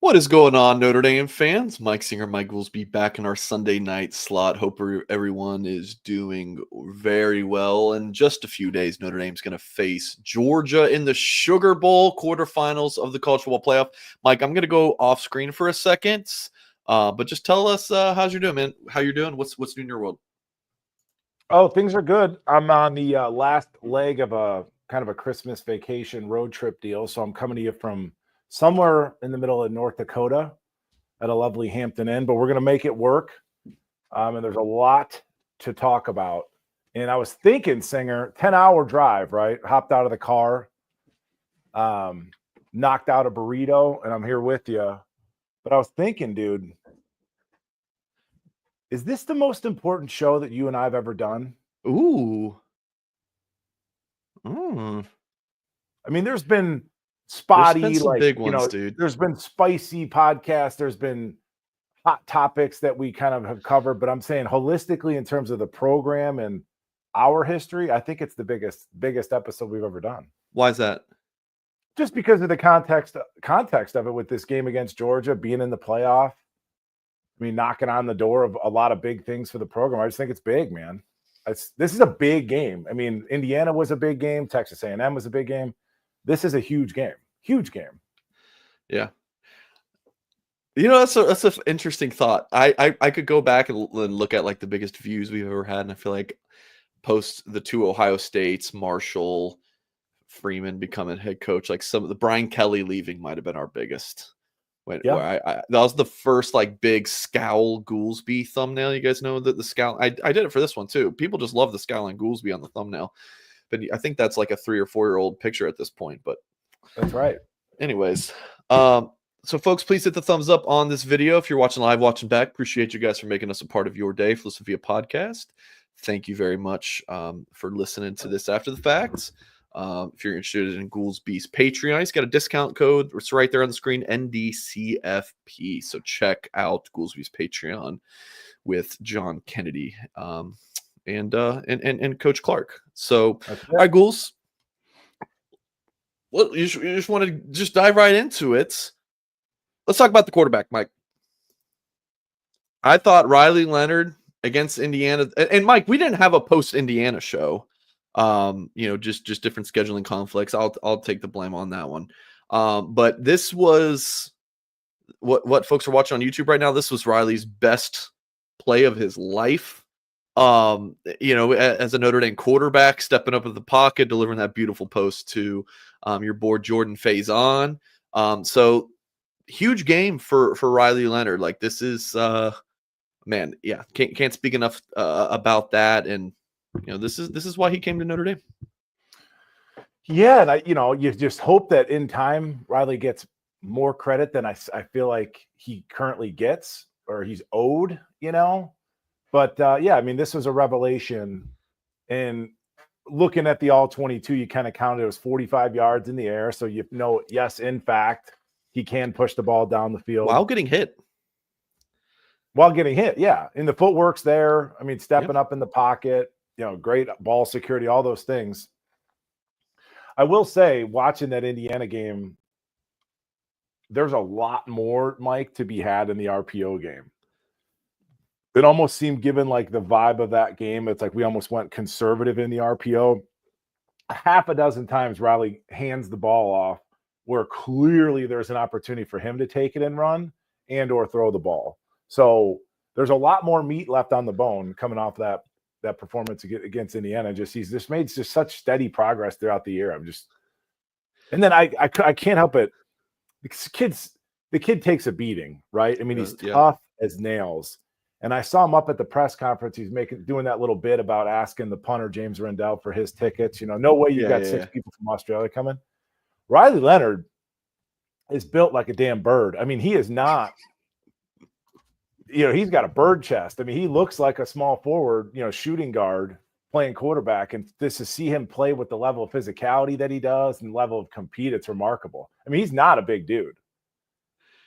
What is going on, Notre Dame fans? Mike Mike Goolsby back in our Sunday night slot. Hope everyone is doing very well. In just a few days, Notre Dame's going to face Georgia in the Sugar Bowl quarterfinals of the college football playoff. Mike, I'm going to go off screen for a second, but just tell us how's you doing, man? How you're doing? What's new in your world? Oh, things are good. I'm on the last leg of a kind of a Christmas vacation road trip deal, so I'm coming to you from somewhere in the middle of North Dakota at a lovely Hampton Inn, but we're going to make it work. And there's a lot to talk about. And I was thinking, Singer, 10-hour drive, right? Hopped out of the car, knocked out a burrito, and I'm here with you. But I was thinking, dude, is this the most important show that you and I have ever done? Ooh. I mean, there's been spotty, some big ones, dude. There's been spicy podcasts. There's been hot topics that we kind of have covered, but I'm saying holistically in terms of the program and our history, I think it's the biggest episode we've ever done. Why is that? Just because of the context of it with this game against Georgia, being in the playoff. I mean, knocking on the door of a lot of big things for the program. I just think it's big, man. This is a big game. I mean, Indiana was a big game. Texas A&M was a big game. This is a huge game. Huge game. Yeah. You know, that's an interesting thought. I could go back and look at like the biggest views we've ever had, and I feel like post the two Ohio States, Marshall, Freeman becoming head coach, like some of the Brian Kelly leaving might have been our biggest. That was the first like big scowl Goolsby thumbnail. You guys know that the scowl. I did it for this one too. People just love the scowl and Goolsby on the thumbnail, but I think that's like a 3 or 4 year old picture at this point. But that's right. Anyways, so folks, please hit the thumbs up on this video if you're watching live, watching back. Appreciate you guys for making us a part of your day. If you listen via podcast, thank you very much for listening to this after the facts. If you're interested in Goolsby's Patreon, he's got a discount code. It's right there on the screen, NDCFP. So check out Goolsby's Patreon with John Kennedy and Coach Clark. So, all right, Gools. Well, you just want to just dive right into it. Let's talk about the quarterback, Mike. I thought Riley Leonard against Indiana, and Mike, we didn't have a post-Indiana show. Just different scheduling conflicts. I'll take the blame on that one. But this was what folks are watching on YouTube right now. This was Riley's best play of his life. As a Notre Dame quarterback, stepping up in the pocket, delivering that beautiful post to your boy Jordan Faison. So huge game for Riley Leonard. Like this is man, yeah, can't speak enough about that. And this is why he came to Notre Dame. Yeah, and you just hope that in time Riley gets more credit than I feel like he currently gets or he's owed, But yeah, I mean, this was a revelation. And looking at the all 22, you kind of counted it was 45 yards in the air. So yes, in fact, he can push the ball down the field. While getting hit, yeah. And the footwork's there. I mean, stepping up in the pocket, great ball security, all those things. I will say, watching that Indiana game, there's a lot more, Mike, to be had in the RPO game. It almost seemed, given like the vibe of that game, it's like we almost went conservative in the RPO. Half a dozen times Riley hands the ball off where clearly there's an opportunity for him to take it and run and or throw the ball. So there's a lot more meat left on the bone coming off that performance against Indiana. He's just made such steady progress throughout the year. And then I can't help it. The kid takes a beating, right? I mean, he's tough as nails. And I saw him up at the press conference. He's doing that little bit about asking the punter, James Rendell, for his tickets. No way you've got 6 people from Australia coming. Riley Leonard is built like a damn bird. I mean, he is not, he's got a bird chest. I mean, he looks like a small forward, shooting guard playing quarterback. And just to see him play with the level of physicality that he does and level of compete, it's remarkable. I mean, he's not a big dude.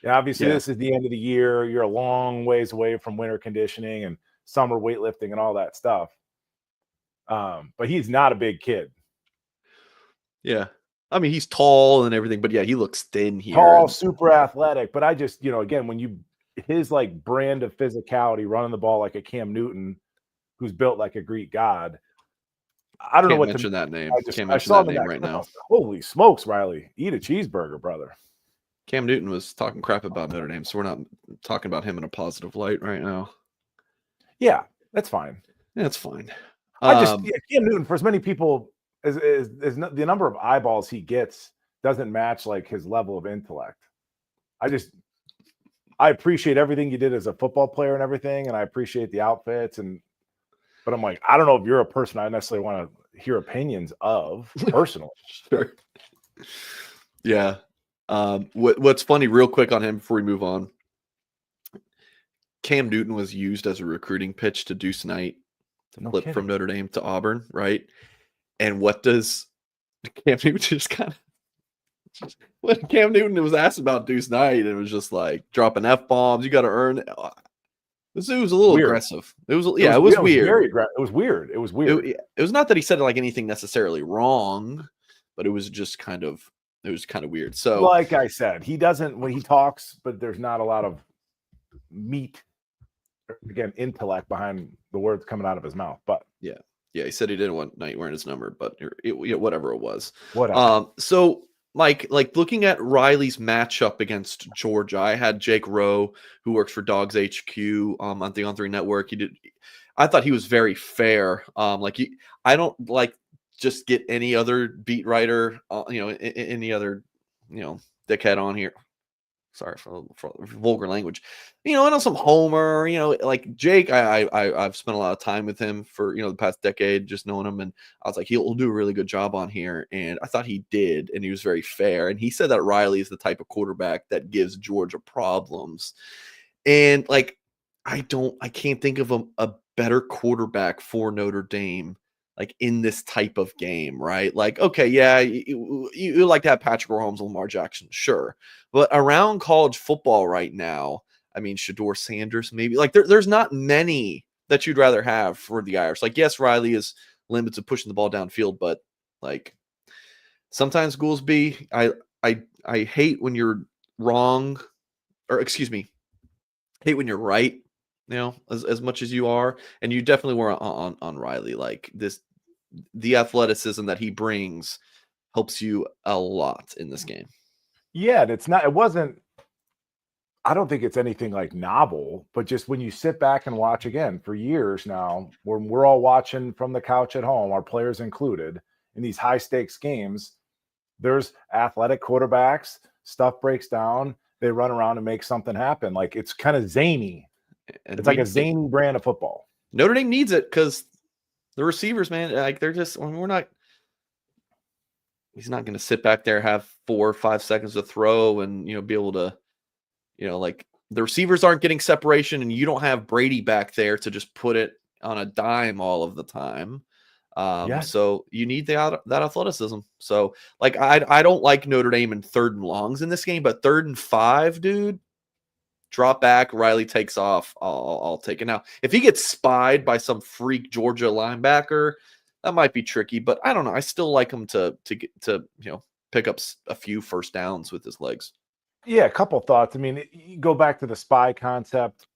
Obviously, this is the end of the year. You're a long ways away from winter conditioning and summer weightlifting and all that stuff. But he's not a big kid. Yeah. I mean, he's tall and everything, but yeah, he looks thin here. Tall, super athletic. But I just, again, when his like brand of physicality, running the ball like a Cam Newton, who's built like a Greek god. I don't know what to mention that name. Can't I mention saw that him in name right clip. now. Holy smokes, Riley! Eat a cheeseburger, brother. Cam Newton was talking crap about Notre Dame, so we're not talking about him in a positive light right now. Yeah, that's fine. Yeah, that's fine. Cam Newton, for as many people as the number of eyeballs he gets doesn't match like his level of intellect. I appreciate everything you did as a football player and everything, and I appreciate the outfits but I'm like, I don't know if you're a person I necessarily want to hear opinions of personally. Sure. Yeah. What's funny, real quick on him before we move on, Cam Newton was used as a recruiting pitch to Deuce Knight to flip from Notre Dame to Auburn, right? And what does Cam Newton just kind of when Cam Newton was asked about Deuce Knight, it was just like dropping F-bombs, you got to earn it. It was a little aggressive. It was weird. It was weird. It was weird. It was not that he said like anything necessarily wrong, but it was just kind of weird. So, like I said, he doesn't when he talks, but there's not a lot of meat, again, intellect behind the words coming out of his mouth. But yeah, he said he didn't want Knight wearing his number, but whatever it was. Whatever. So Mike, like looking at Riley's matchup against Georgia, I had Jake Rowe, who works for Dogs HQ on the On3 Network. I thought he was very fair. I don't like just get any other beat writer, any other, dickhead on here. Sorry for vulgar language. I know some Homer, like Jake, I've spent a lot of time with him for, the past decade, just knowing him. And I was like, he'll do a really good job on here. And I thought he did. And he was very fair. And he said that Riley is the type of quarterback that gives Georgia problems. And like, I can't think of a better quarterback for Notre Dame, like in this type of game, right? Like, okay, yeah, you like to have Patrick Mahomes and Lamar Jackson, sure. But around college football right now, I mean, Shedeur Sanders, maybe like there's not many that you'd rather have for the Irish. Like, yes, Riley is limited to pushing the ball downfield, but like sometimes Goolsby, I hate when you're wrong, or excuse me, hate when you're right. As much as you are, and you definitely were on Riley. Like the athleticism that he brings helps you a lot in this game. Yeah, I don't think it's anything like novel, but just when you sit back and watch again for years now, when we're all watching from the couch at home, our players included, in these high stakes games, there's athletic quarterbacks, stuff breaks down, they run around and make something happen. Like it's kind of zany. And it's like a zany brand of football. Notre Dame needs it because the receivers, man, like they're just he's not going to sit back there, have 4 or 5 seconds to throw and, be able to, like the receivers aren't getting separation and you don't have Brady back there to just put it on a dime all of the time. So you need that athleticism. So like, I don't like Notre Dame in 3rd and longs in this game, but 3rd and 5, dude, drop back, Riley takes off. I'll take it. Now, if he gets spied by some freak Georgia linebacker, that might be tricky, but I don't know. I still like him to pick up a few first downs with his legs. Yeah, a couple thoughts. I mean, you go back to the spy concept,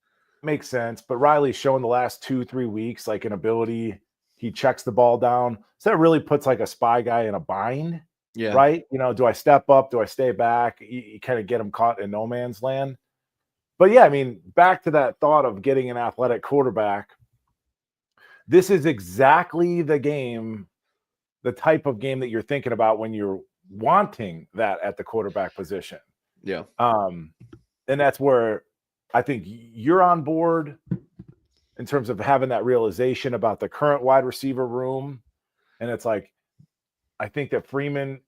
makes sense, but Riley's shown the last 2-3 weeks like an ability. He checks the ball down. So that really puts like a spy guy in a bind. Yeah. Right? Do I step up? Do I stay back? You kind of get him caught in no man's land. But yeah, I mean, back to that thought of getting an athletic quarterback. This is exactly the type of game that you're thinking about when you're wanting that at the quarterback position. Yeah. And that's where I think you're on board in terms of having that realization about the current wide receiver room. And it's like, I think that Freeman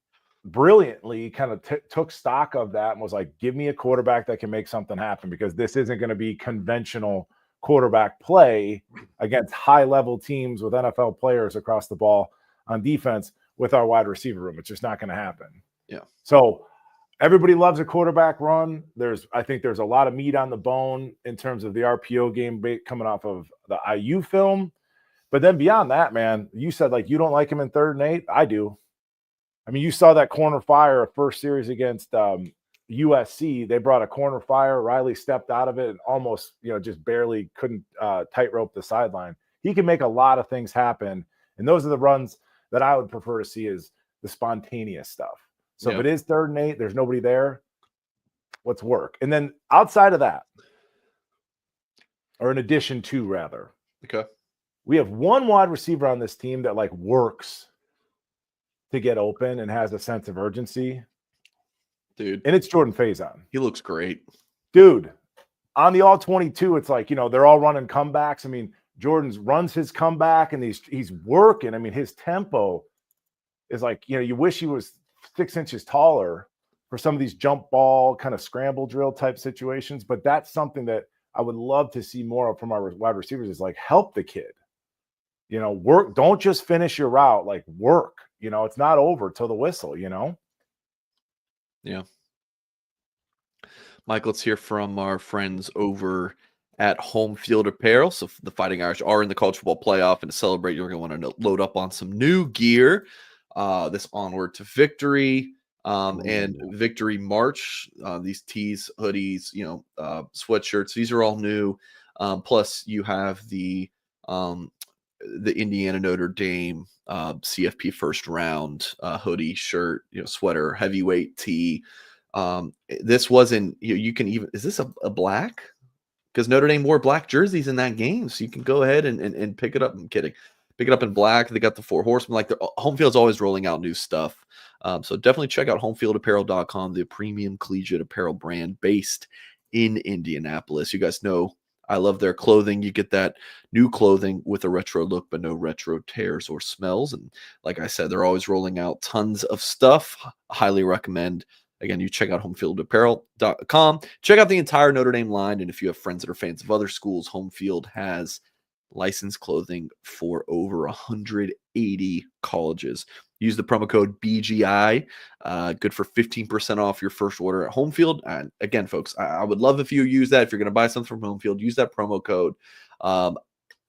brilliantly kind of took stock of that and was like, give me a quarterback that can make something happen, because this isn't going to be conventional quarterback play against high-level teams with NFL players across the ball on defense with our wide receiver room. It's just not going to happen. Yeah. So everybody loves a quarterback run. I think there's a lot of meat on the bone in terms of the RPO game coming off of the IU film. But then beyond that, man, you said like you don't like him in 3rd and 8. I do. I mean, you saw that corner fire first series against USC. They brought a corner fire. Riley stepped out of it and almost, just barely couldn't tightrope the sideline. He can make a lot of things happen. And those are the runs that I would prefer to see, is the spontaneous stuff. So if it is 3rd and 8, there's nobody there, let's work. And then outside of that, or in addition to, rather, okay, we have one wide receiver on this team that like works to get open and has a sense of urgency. Dude. And it's Jordan Faison. He looks great. Dude, on the all-22, it's like, they're all running comebacks. I mean, Jordan's runs his comeback and he's working. I mean, his tempo is like, you wish he was 6 inches taller for some of these jump ball kind of scramble drill type situations. But that's something that I would love to see more of from our wide receivers, is like, help the kid. Work. Don't just finish your route, like work. It's not over till the whistle, Yeah. Mike, let's hear from our friends over at Homefield Apparel. So the Fighting Irish are in the college football playoff, and to celebrate, you're going to want to load up on some new gear. This Onward to Victory and Victory March. These tees, hoodies, sweatshirts. These are all new. Plus, you have the Indiana Notre Dame CFP first round hoodie, shirt, sweater, heavyweight tee. This wasn't, you can even, is this a black? Because Notre Dame wore black jerseys in that game. So you can go ahead and pick it up. I'm kidding. Pick it up in black. They got the 4 Horsemen. Like, Homefield's always rolling out new stuff. So definitely check out homefieldapparel.com, the premium collegiate apparel brand based in Indianapolis. You guys know I love their clothing. You get that new clothing with a retro look, but no retro tears or smells. And like I said, they're always rolling out tons of stuff. Highly recommend. Again, you check out homefieldapparel.com. Check out the entire Notre Dame line. And if you have friends that are fans of other schools, Homefield has licensed clothing for over 180 colleges. Use the promo code BGI, good for 15% off your first order at Homefield. And again, folks, I would love if you use that. If you're going to buy something from Homefield, use that promo code.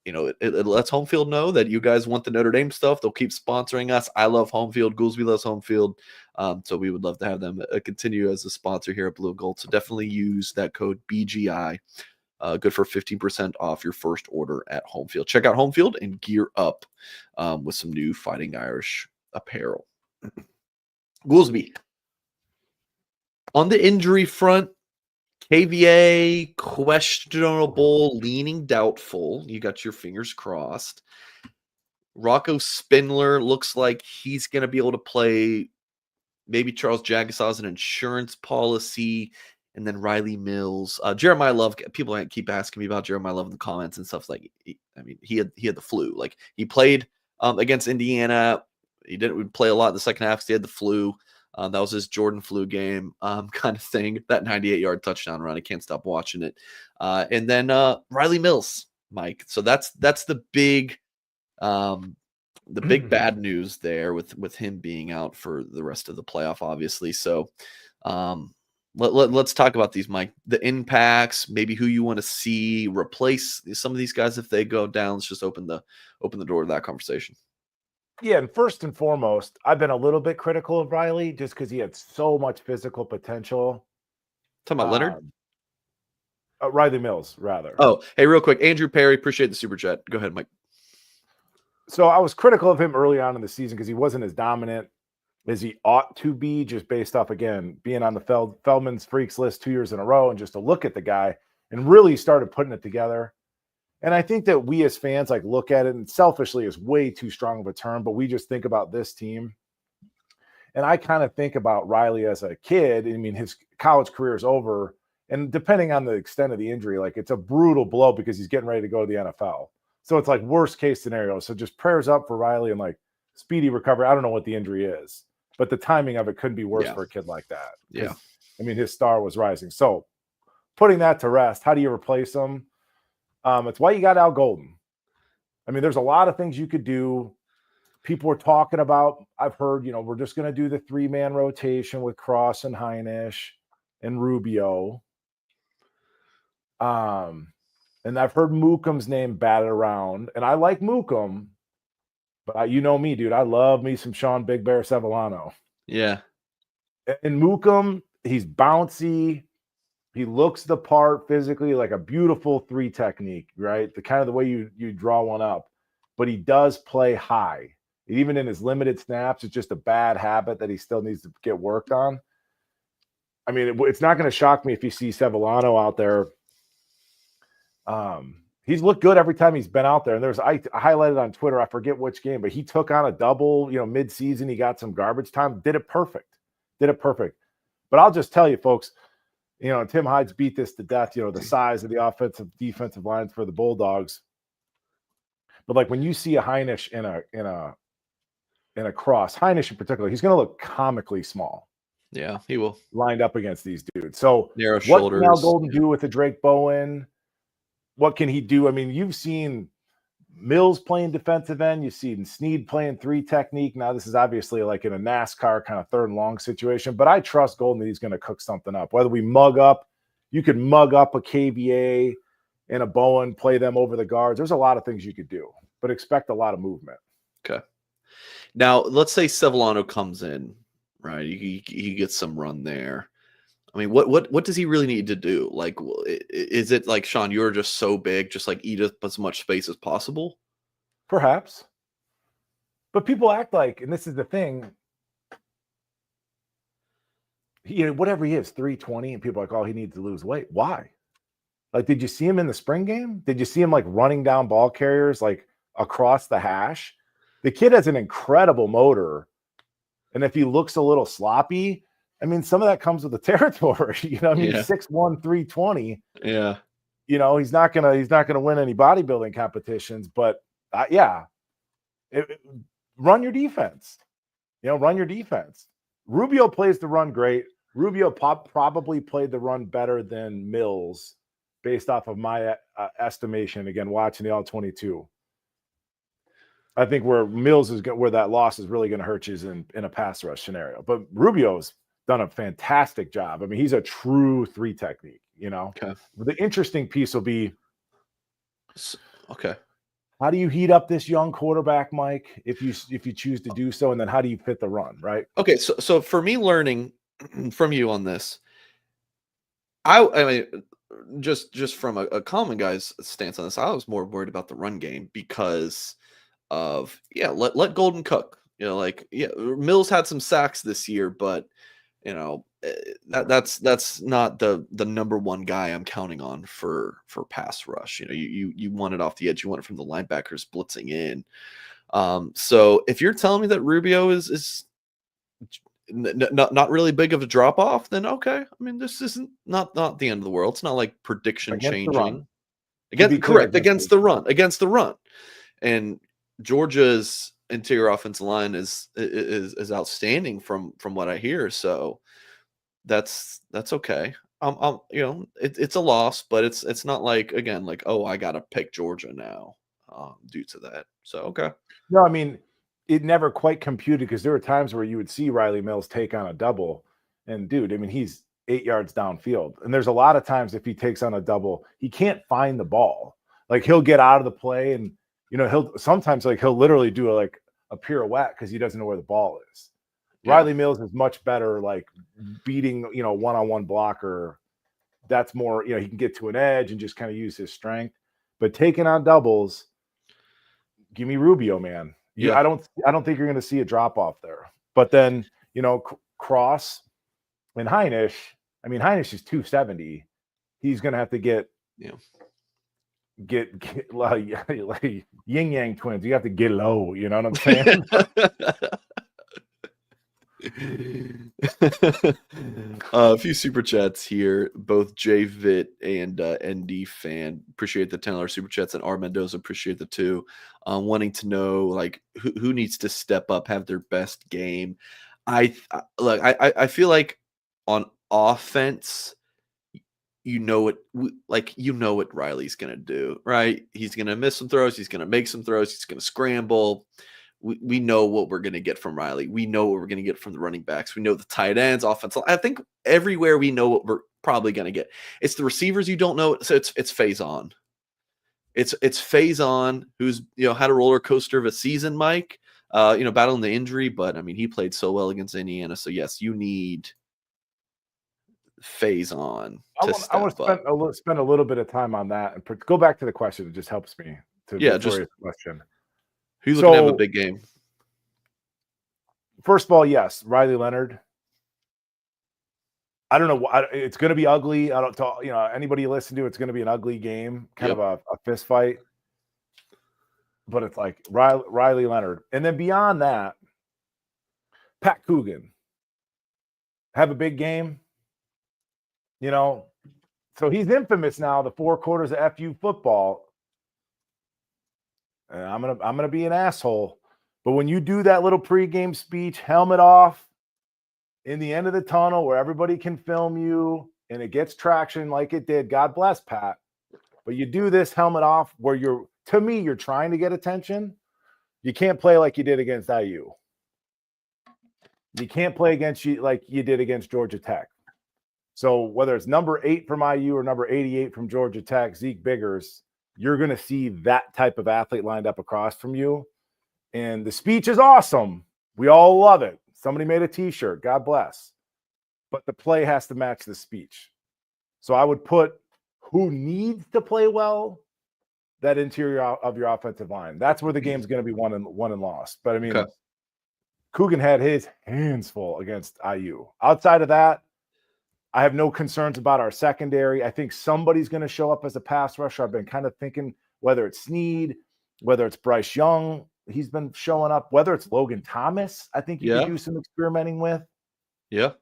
It lets Homefield know that you guys want the Notre Dame stuff. They'll keep sponsoring us. I love Homefield. Goolsby loves Homefield. So we would love to have them continue as a sponsor here at Blue and Gold. So definitely use that code BGI. Good for 15% off your first order at Homefield. Check out Homefield and gear up with some new Fighting Irish apparel. Goolsby, on the injury front, KVA questionable, leaning doubtful. You got your fingers crossed. Rocco Spindler looks like he's going to be able to play. Maybe Charles Jagasaw has an insurance policy. And then Riley Mills, Jeremiah Love. People keep asking me about Jeremiah Love in the comments and stuff. Like, he had the flu. Like, he played against Indiana. He didn't play a lot in the second half because he had the flu. That was his Jordan flu game kind of thing. That 98-yard touchdown run. I can't stop watching it. And then Riley Mills, Mike. So that's the big bad news there with him being out for the rest of the playoff, obviously. So let's talk about these, Mike. The impacts, maybe who you want to see replace some of these guys if they go down. Let's just open the door to that conversation. Yeah, and first and foremost, I've been a little bit critical of Riley just because he had so much physical potential. Talking about Leonard? Riley Mills, rather. Oh, hey, real quick. Andrew Perry, appreciate the super chat. Go ahead, Mike. So I was critical of him early on in the season because he wasn't as dominant as he ought to be, just based off, again, being on the Feldman's Freaks list 2 years in a row, and just to look at the guy and really started putting it together. And I think that we as fans look at it, and selfishly is way too strong of a term, but we just think about this team. And I kind of think about Riley as a kid. I mean, his college career is over, and depending on the extent of the injury, it's a brutal blow because he's getting ready to go to the NFL. So it's worst case scenario. So just prayers up for Riley and speedy recovery. I don't know what the injury is, but the timing of it couldn't be worse for a kid like that. Yeah. I mean, his star was rising. So putting that to rest, how do you replace him? It's why you got Al Golden. I mean, there's a lot of things you could do. People are talking about, I've heard, we're just going to do the 3-man rotation with Cross and Heinisch and Rubio. And I've heard Mookum's name batted around, and I like Mookum, but you know me, dude. I love me some Sean Big Bear Sevillano. Yeah. And Mookum, he's bouncy. He looks the part physically, like a beautiful 3 technique, right? The kind of the way you draw one up. But he does play high. Even in his limited snaps, it's just a bad habit that he still needs to get worked on. I mean, it's not going to shock me if you see Sevillano out there. He's looked good every time he's been out there. And I highlighted on Twitter, I forget which game, but he took on a double, mid-season. He got some garbage time, did it perfect. But I'll just tell you, folks, Tim Hyde's beat this to death, the size of the offensive defensive lines for the Bulldogs. But like when you see a Heinisch in a cross, Heinisch in particular, he's going to look comically small. Yeah, he will. Lined up against these dudes. So narrow what shoulders. Can Al Golden do with the Drake Bowen? What can he do? I mean, you've seen Mills playing defensive end. You've seen Snead playing 3 technique. Now, this is obviously like in a NASCAR kind of 3rd and long situation, but I trust Golden that he's going to cook something up. Whether we you could mug up a KVA and a Bowen, play them over the guards. There's a lot of things you could do, but expect a lot of movement. Okay. Now, let's say Sevillano comes in, right? He gets some run there. I mean, what does he really need to do? Like, is it like, Sean, you're just so big, just like eat up as much space as possible? Perhaps. But people act like, and this is the thing, whatever he is, 320, and people are like, oh, he needs to lose weight. Why? Like, did you see him in the spring game? Did you see him like running down ball carriers like across the hash? The kid has an incredible motor. And if he looks a little sloppy, I mean, some of that comes with the territory. He's 6'1", 320. Yeah. He's not gonna win any bodybuilding competitions, but run your defense. Run your defense. Rubio plays the run great. Rubio probably played the run better than Mills, based off of my estimation. Again, watching the All-22. I think where Mills is where that loss is really going to hurt you is in a pass rush scenario. But Rubio's done a fantastic job. I mean, he's a true 3 technique, Okay. The interesting piece will be, okay, how do you heat up this young quarterback, Mike, if you choose to do so, and then how do you fit the run, right? Okay, so for me, learning from you on this, I mean, just from a common guy's stance on this, I was more worried about the run game because of let Golden cook. Mills had some sacks this year, but that's not the number one guy I'm counting on for pass rush. You want it off the edge, you want it from the linebackers blitzing in. So if you're telling me that Rubio is not really big of a drop off, then okay. I mean, this isn't not the end of the world. It's not like prediction changing. Against the run. And Georgia's interior offensive line is outstanding from what I hear. So that's okay. It's a loss, but it's not like, again, like, oh, I gotta pick Georgia now due to that. So okay. No, I mean, it never quite computed because there were times where you would see Riley Mills take on a double, and dude, I mean, he's 8 yards downfield, and there's a lot of times if he takes on a double, he can't find the ball. Like, he'll get out of the play, and he'll literally do a pirouette because he doesn't know where the ball is. Yeah. Riley Mills is much better, like beating, one-on-one blocker. That's more, he can get to an edge and just kind of use his strength. But taking on doubles, give me Rubio, man. Yeah, I don't think you're going to see a drop off there. But then, Cross and Heinisch. I mean, Heinisch is 270. He's going to have to get like yin yang twins. You have to get low. You know what I'm saying? A few super chats here. Both JVit and ND fan appreciate the $10 super chats, and R Mendoza appreciate the 2. Wanting to know like who needs to step up, have their best game. I feel like on offense, what Riley's gonna do, right? He's gonna miss some throws. He's gonna make some throws. He's gonna scramble. We know what we're going to get from Riley. We know what we're going to get from the running backs. We know the tight ends, offensive. I think everywhere we know what we're probably going to get. It's the receivers you don't know. So it's Faison. It's Faison, who's had a roller coaster of a season, Mike. battling the injury, but I mean, he played so well against Indiana. So yes, you need Faison to I want step to up. spend a little bit of time on that and go back to the question. It just helps me to Yeah, Victoria's question. Who's looking to have a big game? First of all, yes, Riley Leonard. I don't know. It's going to be ugly. I don't talk. Anybody you listen to, it's going to be an ugly game, kind of a fist fight. But it's like Riley Leonard, and then beyond that, Pat Coogan have a big game. So he's infamous now. The 4 quarters of FU football. And I'm gonna be an asshole, but when you do that little pregame speech, helmet off, in the end of the tunnel where everybody can film you and it gets traction like it did, God bless Pat. But you do this helmet off where you're trying to get attention. You can't play like you did against IU. You can't play against you like you did against Georgia Tech. So whether it's number 8 from IU or number 88 from Georgia Tech, Zeke Biggers, you're going to see that type of athlete lined up across from you. And the speech is awesome. We all love it. Somebody made a t-shirt. God bless. But the play has to match the speech. So I would put who needs to play well, that interior of your offensive line. That's where the game's going to be won and lost. But I mean, Coogan had his hands full against IU. Outside of that, I have no concerns about our secondary. I think somebody's going to show up as a pass rusher. I've been kind of thinking whether it's Snead, whether it's Bryce Young, he's been showing up, whether it's Logan Thomas, I think you could do some experimenting with. Yeah.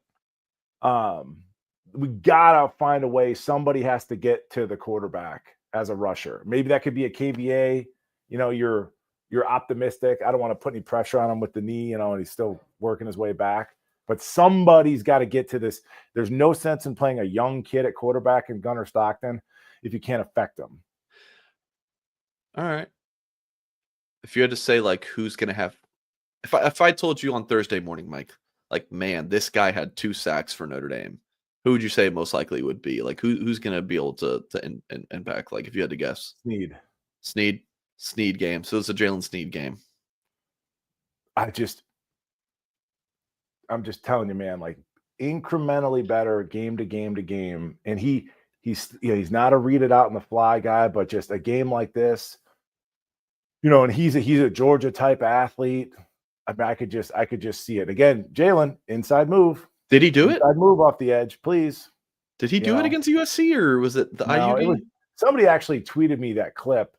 We got to find a way. Somebody has to get to the quarterback as a rusher. Maybe that could be a KVA. You're optimistic. I don't want to put any pressure on him with the knee, and he's still working his way back. But somebody's got to get to this. There's no sense in playing a young kid at quarterback in Gunnar Stockton if you can't affect them. All right. If you had to say, who's going to have – if I told you on Thursday morning, Mike, man, this guy had 2 sacks for Notre Dame, who would you say most likely would be? Who's going to be able to impact, if you had to guess? Snead game. So it's a Jalen Snead game. I'm just telling you, man, incrementally better game to game to game. And he's not a read it out in the fly guy, but just a game like this, and he's a Georgia type athlete. I mean, I could just see it. Again, Jalen, inside move. Did he do it? Inside move off the edge, please. Did he do it against USC, or was it the IU game? Somebody actually tweeted me that clip,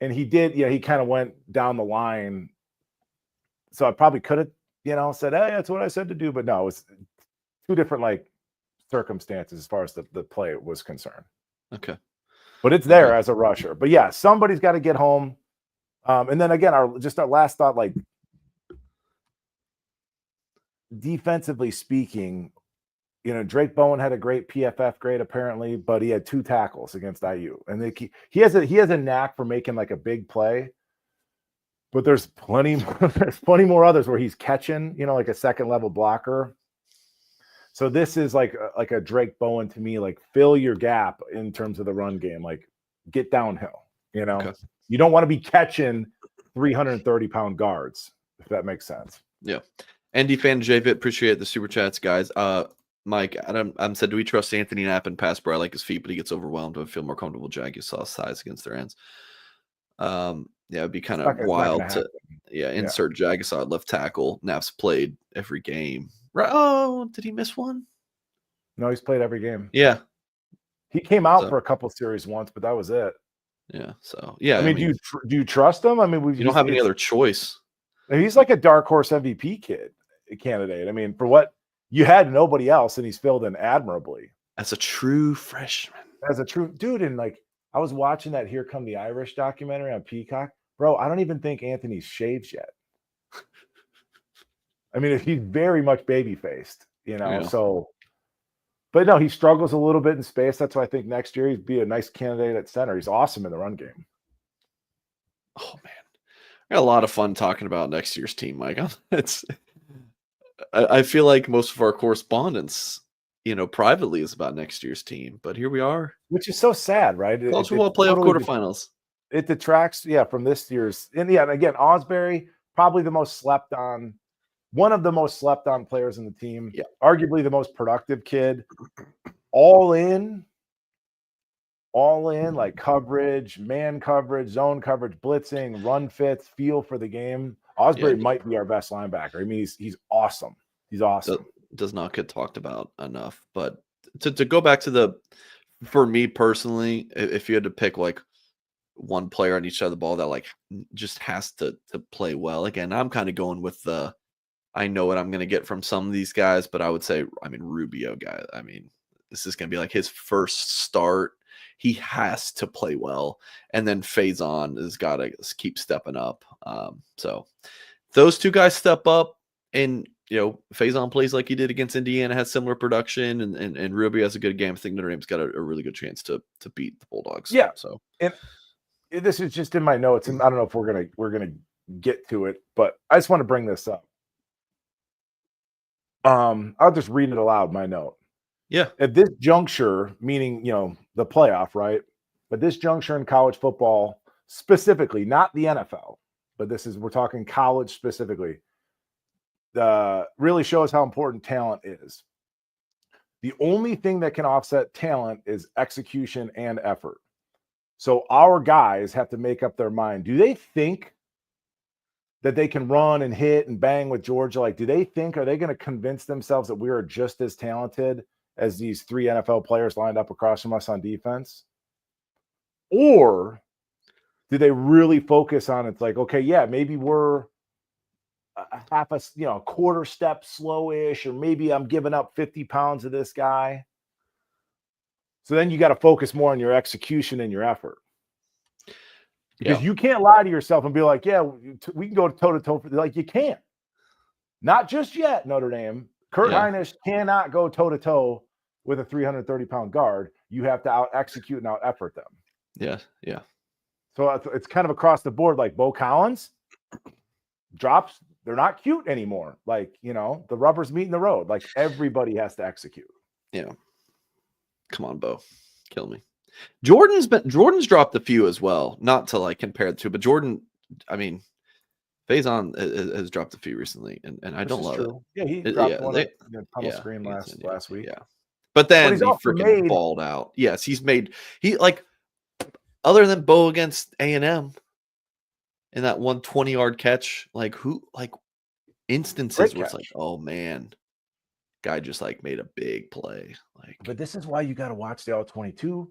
and he did. He kind of went down the line. So I probably could have, said, hey, that's what I said to do. But no, it was 2 different circumstances as far as the play was concerned. Okay. But it's there as a rusher. But yeah, somebody's got to get home. And then again, our last thought, defensively speaking, Drake Bowen had a great PFF grade apparently, but he had 2 tackles against IU. And he has a knack for making a big play. But there's plenty more others where he's catching, a second level blocker. So this is like a Drake Bowen to me, fill your gap in terms of the run game, get downhill, Okay. You don't want to be catching 330-pound guards, if that makes sense. Yeah. Andy Fan Javit, appreciate the super chats, guys. Mike, Adam said, do we trust Anthony Knapp in pass pro? I like his feet, but he gets overwhelmed. I feel more comfortable Jaguar size against their ends. It'd be kind of wild to insert Jaguar left tackle. Knapp's played every game. Right? Oh, did he miss one? No, he's played every game. Yeah. He came out for a couple series once, but that was it. Yeah. So, yeah. I mean, do you trust him? I mean, you don't have any other choice. He's like a dark horse MVP candidate. I mean, for what you had nobody else, and he's filled in admirably. As a true freshman. As a true dude. And I was watching that Here Come the Irish documentary on Peacock. Bro, I don't even think Anthony's shaved yet. I mean, he's very much baby-faced, so. But no, he struggles a little bit in space. That's why I think next year he'd be a nice candidate at center. He's awesome in the run game. Oh, man. I got a lot of fun talking about next year's team, Mike. I feel like most of our correspondence, privately is about next year's team. But here we are. Which is so sad, right? College football playoff quarterfinals. It detracts, from this year's. And again, Osbury, probably the most slept on, one of the most slept on players in the team. Yeah. Arguably the most productive kid. All in, like coverage, man coverage, zone coverage, blitzing, run fits, feel for the game. Osbury might be our best linebacker. I mean, he's awesome. He's awesome. Does not get talked about enough. But to go back to for me personally, if you had to pick like one player on each side of the ball that like just has to play well, again, I'm kind of going with I know what I'm going to get from some of these guys, but I would say, Rubio guy. This is going to be like his first start. He has to play well, and then Faison has got to keep stepping up. So those two guys step up, and Faison plays like he did against Indiana, has similar production, and Rubio has a good game. I think Notre Dame's got a really good chance to beat the Bulldogs. Yeah. So, and this is just in my notes, and I don't know if we're gonna get to it, but I just want to bring this up. I'll just read it aloud. My note. Yeah. At this juncture, meaning the playoff, right? But this juncture in college football, specifically, not the NFL, but we're talking college specifically. Really shows how important talent is. The only thing that can offset talent is execution and effort. So our guys have to make up their mind. Do they think that they can run and hit and bang with Georgia? Like, are they going to convince themselves that we are just as talented as these 3 NFL players lined up across from us on defense? Or do they really focus on it's like, okay, yeah, maybe we're a quarter step slowish, or maybe I'm giving up 50 pounds of this guy. So then you got to focus more on your execution and your effort. Because you can't lie to yourself and be like, yeah, we can go toe-to-toe. Like, you can't. Not just yet, Notre Dame. Kurt Hinish cannot go toe-to-toe with a 330-pound guard. You have to out-execute and out-effort them. Yeah. So it's kind of across the board. Like Bo Collins drops. They're not cute anymore. Like, the rubber's meeting the road. Like, everybody has to execute. Yeah. Come on, Bo. Kill me. Jordan's dropped a few as well. Not to like compare the two, but Jordan, Faison has dropped a few recently, and I don't love it. Yeah, he dropped one tunnel screen last week. Yeah, but then he freaking balled out. Yes, other than Bo against A&M in that 120-yard catch, instances where it's like, oh man, guy just made a big play. But this is why you got to watch the All-22,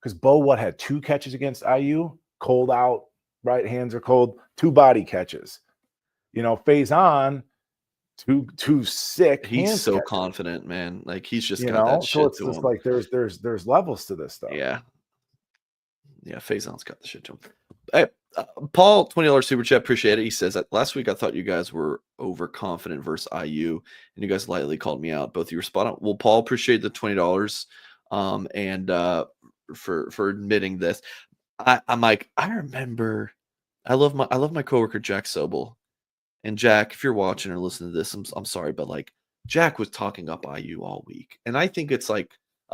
because Bo had 2 catches against IU, cold out, right hands are cold, 2 body catches. Faison, two sick. He's so catches. Confident, man. He's just got that shit. So it's just like there's levels to this stuff. Yeah. Faison's got the shit to him. Hey, Paul, $20 super chat, appreciate it. He says that last week I thought you guys were overconfident versus IU, and you guys lightly called me out. Both of you were spot on. Well, Paul, appreciate the $20, and for admitting this. I'm like, I remember. I love my coworker Jack Sobel, and Jack, if you're watching or listening to this, I'm sorry, but Jack was talking up IU all week, and I think it's a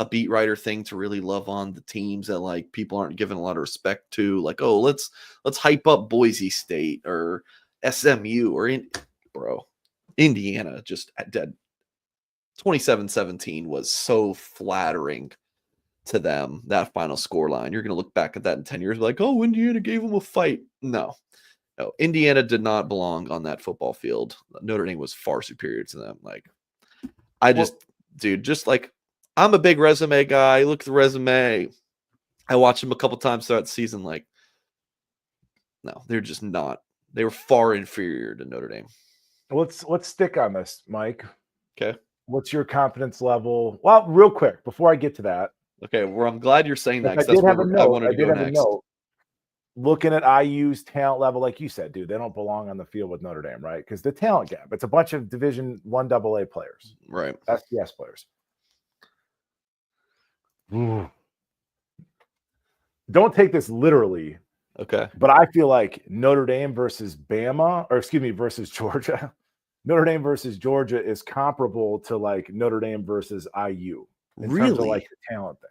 beat writer thing to really love on the teams that people aren't giving a lot of respect to. Let's hype up Boise State or SMU or Indiana. Just dead. 27-17 was so flattering to them, that final score line. You're going to look back at that in 10 years and be like, oh, Indiana gave them a fight. No, Indiana did not belong on that football field. Notre Dame was far superior to them. I'm a big resume guy. Look at the resume. I watched them a couple times throughout the season. No, they're just not. They were far inferior to Notre Dame. Let's stick on this, Mike. Okay. What's your confidence level? Well, real quick, before I get to that. Okay, well, I'm glad you're saying that. I did have a note. Looking at IU's talent level, like you said, dude, they don't belong on the field with Notre Dame, right? Because the talent gap, it's a bunch of Division I AA players. Right. FCS players. Don't take this literally. Okay. But I feel like Notre Dame versus versus Georgia. Notre Dame versus Georgia is comparable to Notre Dame versus IU in terms of the talent thing.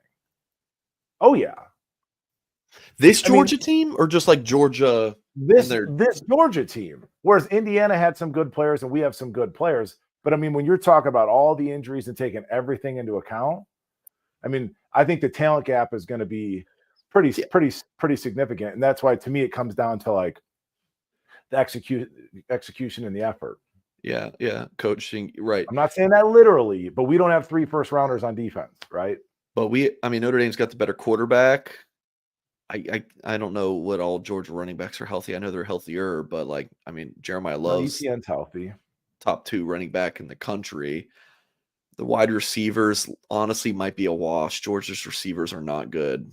Oh yeah. This Georgia team or just Georgia? this Georgia team. Whereas Indiana had some good players and we have some good players. But I mean, when you're talking about all the injuries and taking everything into account, I mean, I think the talent gap is going to be pretty significant. And that's why, to me, it comes down to like the execution and the effort. Yeah, coaching, right. I'm not saying that literally, but we don't have 3 first-rounders on defense, right? But Notre Dame's got the better quarterback. I don't know what all Georgia running backs are healthy. I know they're healthier, but like, I mean, Jeremiah Love's ETN's healthy. top 2 running back in the country. The wide receivers honestly might be a wash. Georgia's receivers are not good.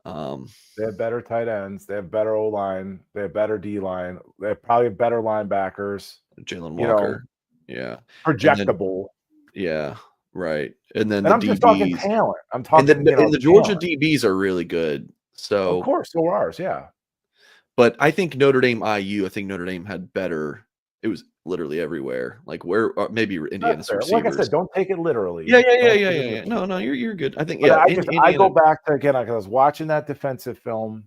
They have better tight ends. They have better O-line. They have better D-line. They have probably better linebackers. Jalen Walker. Yeah. Projectable. Yeah, right. And then I'm just talking talent. I'm talking, and the Georgia DBs are really good. So of course, so are ours, yeah. But I think Notre Dame IU, I think Notre Dame had better. It was literally everywhere. Like where maybe Indiana's receivers. Like I said, don't take it literally. Yeah. No, you're good. I think I go back to again because I was watching that defensive film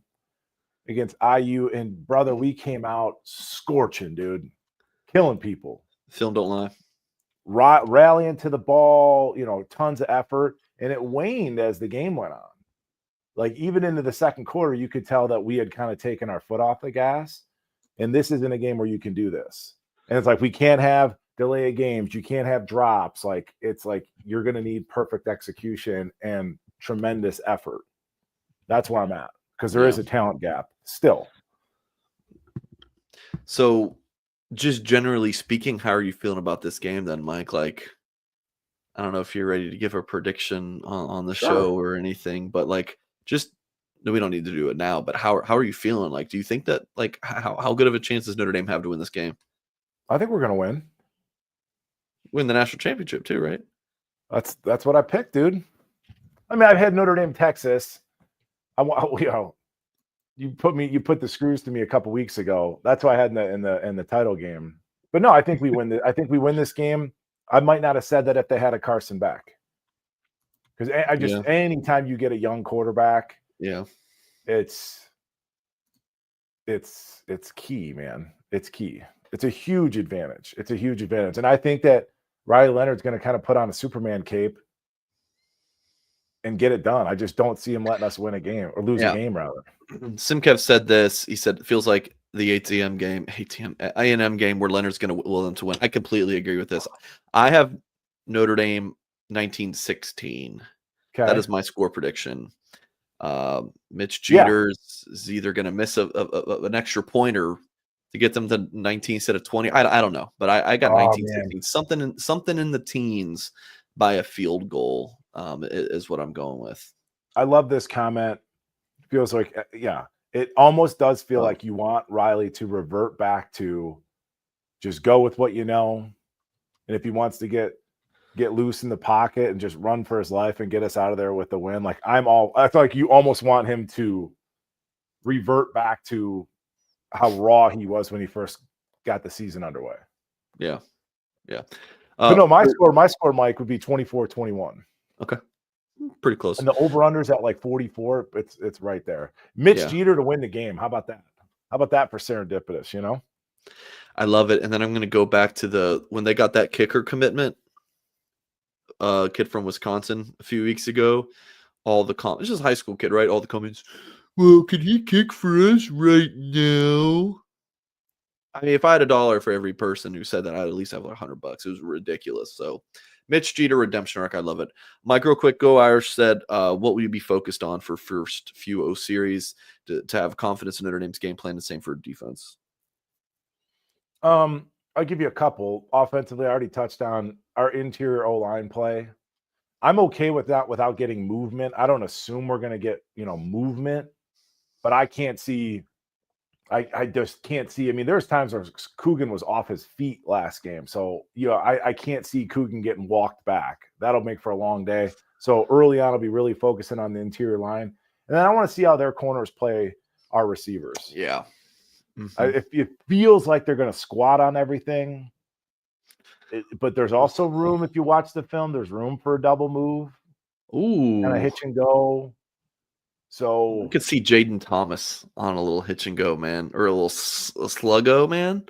against IU, and brother, we came out scorching, dude, killing people. Film don't lie. Rallying to the ball, tons of effort, and it waned as the game went on. Like even into the second quarter, you could tell that we had kind of taken our foot off the gas. And this isn't a game where you can do this. And it's like we can't have delay of games. You can't have drops. Like it's like you're going to need perfect execution and tremendous effort. That's where I'm at because there is a talent gap still. So just generally speaking, how are you feeling about this game then, Mike? Like, I don't know if you're ready to give a prediction on the show or anything, but like just we don't need to do it now, but how are you feeling? Like, do you think that like how good of a chance does Notre Dame have to win this game? I think we're going to win the national championship too, right? That's what I picked, dude. I mean, I've had Notre Dame, Texas. You put the screws to me a couple weeks ago. That's why I had in the title game. But no, I think we win. I think we win this game. I might not have said that if they had a Carson back, because anytime you get a young quarterback, it's key, man. It's key. It's a huge advantage. And I think that Riley Leonard's going to kind of put on a Superman cape and get it done. I just don't see him letting us win a game or lose a game, rather. Simkev said this. He said it feels like the A&M game where Leonard's going to will them to win. I completely agree with this. I have Notre Dame 19-16. Okay. That is my score prediction. Mitch Jeter is either going to miss an extra pointer to get them to 19 instead of 20. I don't know, but I got 19-16. Something in the teens by a field goal is what I'm going with. I love this comment. Feels like, it almost does feel like you want Riley to revert back to just go with what you know. And if he wants to get loose in the pocket and just run for his life and get us out of there with the win, I feel like you almost want him to revert back to how raw he was when he first got the season underway. Yeah. But no, my score, Mike, would be 24-21. Okay. Pretty close. And the over-under's at like 44. It's right there. Mitch Jeter to win the game. How about that? How about that for serendipitous, I love it. And then I'm going to go back to when they got that kicker commitment, kid from Wisconsin a few weeks ago. It's just a high school kid, right? All the comments, well, can he kick for us right now? I mean, if I had $1 for every person who said that, I'd at least have like $100. It was ridiculous. So Mitch Jeter redemption arc, I love it. Mike, real quick, Go Irish said, what will you be focused on for first few O series to have confidence in Notre Dame's game plan? The same for defense. I'll give you a couple. Offensively, I already touched on our interior O-line play. I'm okay with that without getting movement. I don't assume we're going to get, movement, but I can't see. I just can't see. I mean, there's times where Coogan was off his feet last game. So, I can't see Coogan getting walked back. That'll make for a long day. So early on, I'll be really focusing on the interior line. And then I want to see how their corners play our receivers. Yeah. Mm-hmm. It feels like they're going to squat on everything. But there's also room, if you watch the film, there's room for a double move. Ooh. And a hitch and go. So I could see Jaden Thomas on a little hitch and go, man, or a little sluggo, man.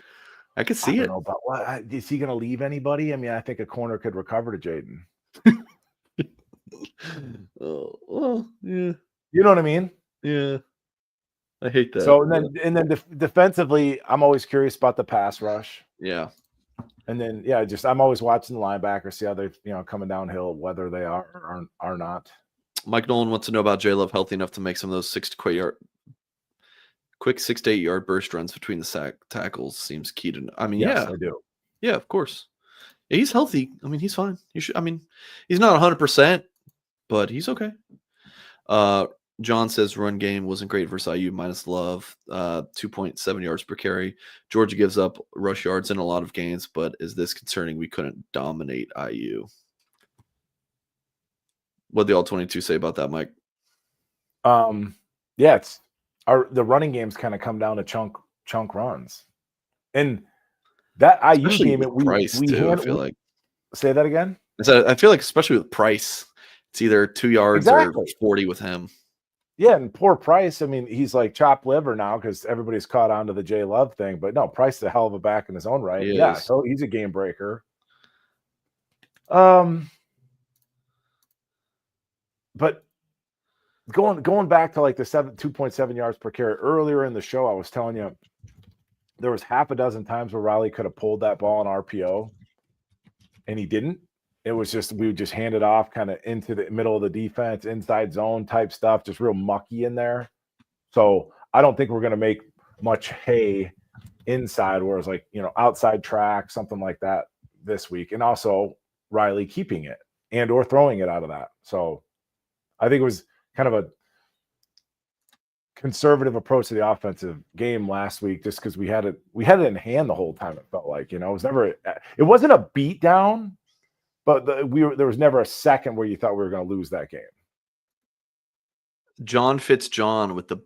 I could see I don't it. know about what is he going to leave anybody? I mean, I think a corner could recover to Jaden. Oh, well, yeah, You know what I mean? yeah. I hate that. So and then defensively, I'm always curious about the pass rush. Yeah. And then I'm always watching the linebackers, see how they coming downhill, whether they are or are not. Mike Nolan wants to know about J Love healthy enough to make some of those quick 6 to 8 yard burst runs between the tackles. Seems key to. I mean, Yes, yeah, I do. Yeah, of course. Yeah, he's healthy. I mean, he's fine. He's not 100%, but he's okay. John says run game wasn't great versus IU minus Love, 2.7 yards per carry. Georgia gives up rush yards in a lot of games, but is this concerning? We couldn't dominate IU. What did the All-22 say about that, Mike? Yeah, the running games kind of come down to chunk runs, and that Especially IU game with Price too. I feel like. Say that again. I feel like especially with Price, it's either 2 yards or 40 with him. Yeah, and poor Price. I mean, he's like chopped liver now because everybody's caught on to the J Love thing. But no, Price is a hell of a back in his own right. So he's a game breaker. But going back to like the 2.7 yards per carry earlier in the show, I was telling you there was half a dozen times where Riley could have pulled that ball in RPO, and he didn't. It was just we would just hand it off kind of into the middle of the defense, inside zone type stuff, just real mucky in there. So I don't think we're going to make much hay inside, where it's like outside track, something like that this week, and also Riley keeping it and or throwing it out of that. So I think it was kind of a conservative approach to the offensive game last week, just because we had it in hand the whole time. It felt like it wasn't a beat down. But there was never a second where you thought we were going to lose that game. John Fitzjohn with the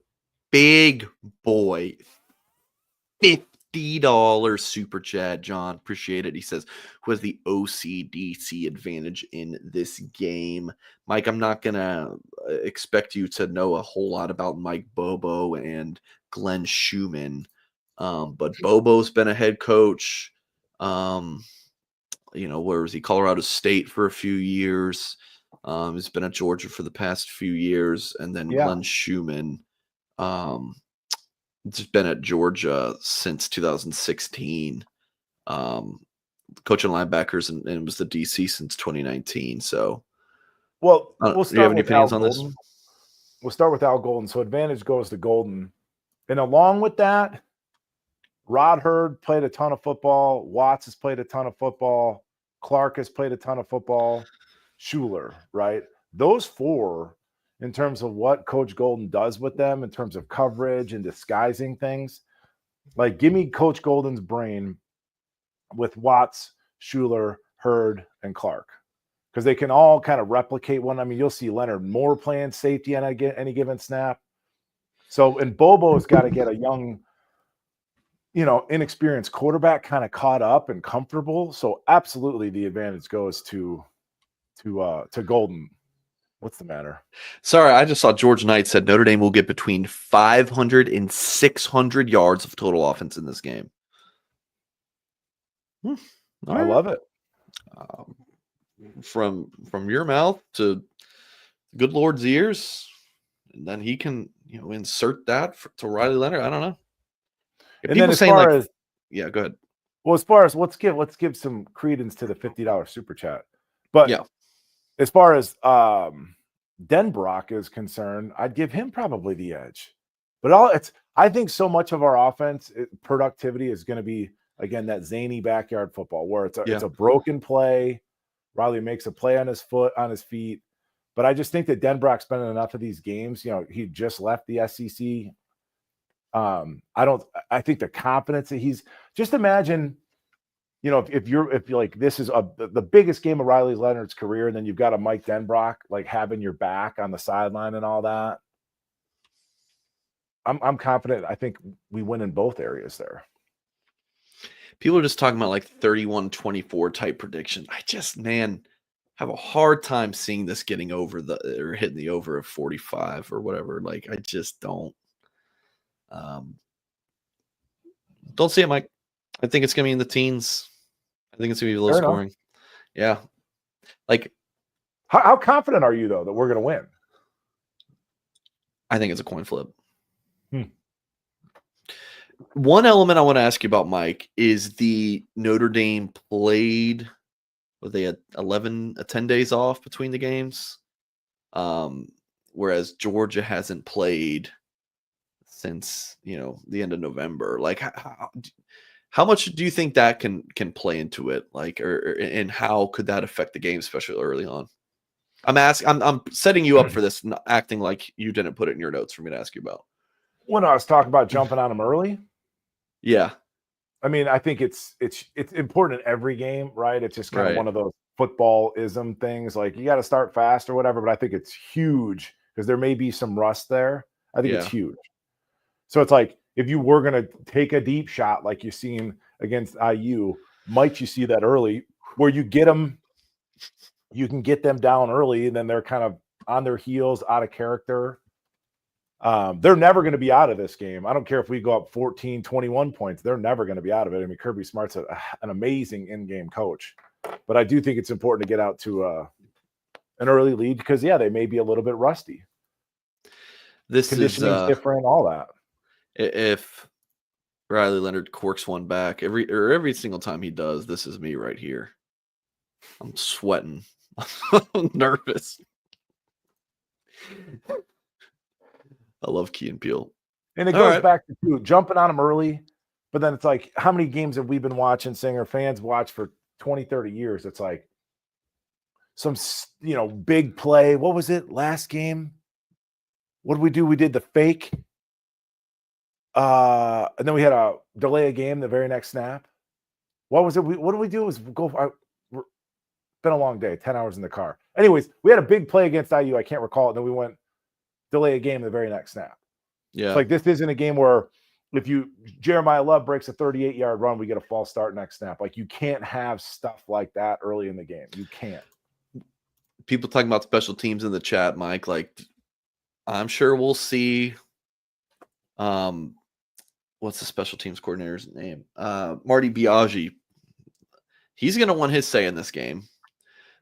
big boy $50 super chat. John, appreciate it. He says, who has the OCDC advantage in this game? Mike, I'm not going to expect you to know a whole lot about Mike Bobo and Glenn Schumann. But Bobo's been a head coach. Where was he? Colorado State for a few years. He's been at Georgia for the past few years. And then Glenn Schumann just been at Georgia since 2016. Coaching linebackers and was the DC since 2019. So, we'll start do you have any opinions on this? We'll start with Al Golden. So advantage goes to Golden. And along with that, Rod Hurd played a ton of football. Watts has played a ton of football. Clark has played a ton of football. Schuler, right? Those four, in terms of what Coach Golden does with them, in terms of coverage and disguising things, like give me Coach Golden's brain with Watts, Schuler, Hurd, and Clark, because they can all kind of replicate one. I mean, you'll see Leonard Moore playing safety on any given snap. So, and Bobo's got to get a young, inexperienced quarterback kind of caught up and comfortable. So absolutely the advantage goes to Golden. What's the matter? Sorry, I just saw George Knight said Notre Dame will get between 500 and 600 yards of total offense in this game. I love it. From your mouth to good Lord's ears, and then he can insert that to Riley Leonard. I don't know. And then as far as go ahead. Well, as far as let's give some credence to the $50 super chat. But as far as Denbrock is concerned, I'd give him probably the edge. But I think so much of our offense productivity is going to be, again, that zany backyard football where it's a broken play. Riley makes a play on his feet. But I just think that Denbrock's been in enough of these games. He just left the SEC. I think the confidence that he's just imagine, if you're like, this is the biggest game of Riley Leonard's career, and then you've got a Mike Denbrock like having your back on the sideline and all that. I'm confident. I think we win in both areas there. People are just talking about like 31-24 type prediction. have a hard time seeing this getting over or hitting the over of 45 or whatever. Like, I just don't see it, Mike. I think it's gonna be in the teens. I think it's gonna be low scoring. Yeah. Like, how confident are you though that we're gonna win? I think it's a coin flip. One element I want to ask you about, Mike, is the Notre Dame played. They had 10 days off between the games, whereas Georgia hasn't played since the end of November. Like, how much do you think that can play into it? Like, and how could that affect the game, especially early on? I'm setting you up for this, acting like you didn't put it in your notes for me to ask you about. When I was talking about jumping on them early. Yeah. I mean, I think it's important in every game, right? It's just kind of one of those footballism things. Like, you got to start fast or whatever, but I think it's huge because there may be some rust there. I think it's huge. So it's like, if you were going to take a deep shot like you've seen against IU, might you see that early where you get them, you can get them down early and then they're kind of on their heels, out of character. They're never going to be out of this game. I don't care if we go up 14, 21 points. They're never going to be out of it. I mean, Kirby Smart's an amazing in-game coach. But I do think it's important to get out to an early lead because, they may be a little bit rusty. This conditioning is different, all that. If Riley Leonard corks one back every single time he does, this is me right here. I'm sweating. I'm nervous. I love Key and Peele. And it goes back to jumping on them early, but then it's like, how many games have we been watching, Singer fans watch for 20, 30 years? It's like some, big play. What was it last game? What did we do? We did the fake. And then we had a delay a game the very next snap. What was it? What did we do? It's been a long day, 10 hours in the car. Anyways, we had a big play against IU. I can't recall it. Then we went delay a game the very next snap. Yeah. It's like, this isn't a game where if Jeremiah Love breaks a 38-yard run, we get a false start next snap. Like, you can't have stuff like that early in the game. You can't. People talking about special teams in the chat, Mike. Like, I'm sure we'll see. What's the special teams coordinator's name? Marty Biaggi. He's going to want his say in this game.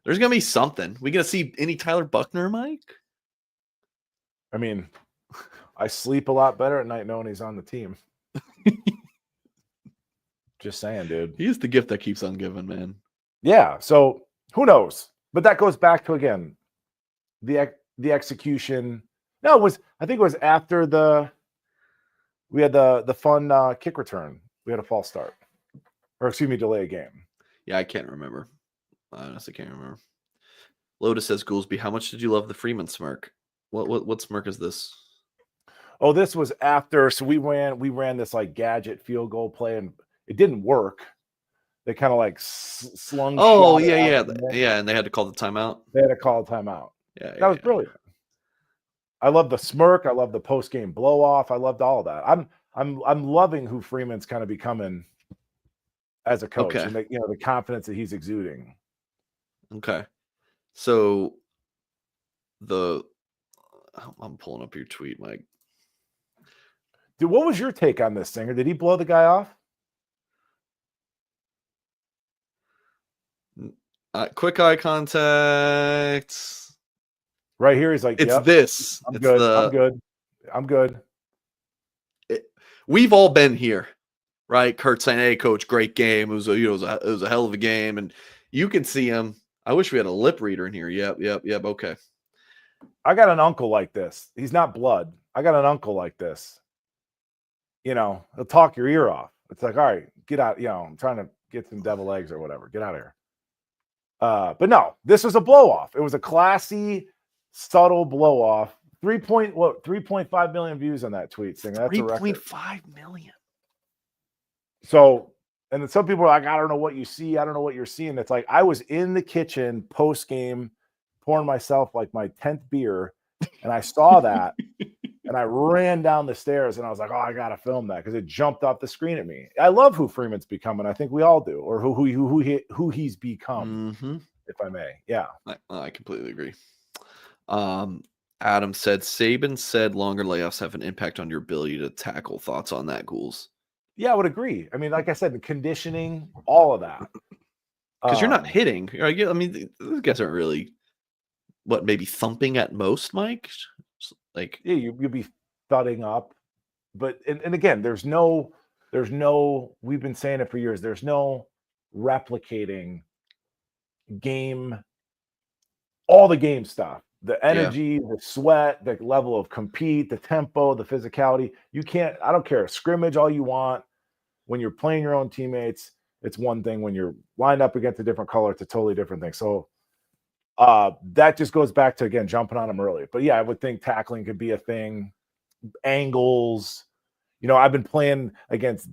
There's going to be something. We going to see any Tyler Buckner, Mike? I mean, I sleep a lot better at night knowing he's on the team. Just saying, dude. He is the gift that keeps on giving, man. Yeah. So who knows? But that goes back to, again, the execution. No, I think it was after we had the fun kick return. We had a false start, or excuse me, delay a game. Yeah, I can't remember. I honestly can't remember. Lotus says, Goolsby, how much did you love the Freeman smirk? What smirk is this? Oh, this was after. So we ran this like gadget field goal play, and it didn't work. They kind of like slung. Oh, yeah. And they had to call the timeout. They had to call a timeout. Yeah, that was brilliant. I love the smirk. I love the post game blow off. I loved all of that. I'm loving who Freeman's kind of becoming as a coach, and the confidence that he's exuding. Okay, so I'm pulling up your tweet, Mike. Dude, what was your take on this, Singer? Did he blow the guy off? Quick eye contact. Right here, he's like, "It's this. I'm good. I'm good." We've all been here, right? Kurt saying, "Hey, coach, great game. It was a hell of a game," and you can see him. I wish we had a lip reader in here. Yep. Okay. I got an uncle like this. He's not blood. I got an uncle like this. He'll talk your ear off. It's like, all right, get out. I'm trying to get some devil eggs or whatever. Get out of here. But no, this was a blow off. It was a classy, subtle blow off. 3.5 million views on that tweet. Thing. That's 3.5 million. So, and then some people are like, I don't know what you see. I don't know what you're seeing. It's like, I was in the kitchen post game, pouring myself like my 10th beer, and I saw that, and I ran down the stairs, and I was like, oh, I gotta film that because it jumped off the screen at me. I love who Freeman's becoming. I think we all do, or who he's become. Mm-hmm. if I may. Yeah. I completely agree. Adam said, Saban said longer layoffs have an impact on your ability to tackle. Thoughts on that, Ghouls? Yeah, I would agree. I mean, like I said, the conditioning, all of that. Because you're not hitting. I mean, these guys aren't really, maybe thumping at most, Mike? Like, yeah, you'll be thudding up. But and again, there's no, we've been saying it for years, there's no replicating all the game stuff. The energy, the sweat, the level of compete, the tempo, the physicality. You can't, I don't care, scrimmage all you want. When you're playing your own teammates, it's one thing. When you're lined up against a different color, it's a totally different thing. So that just goes back to, again, jumping on them early. But yeah, I would think tackling could be a thing. Angles. I've been playing against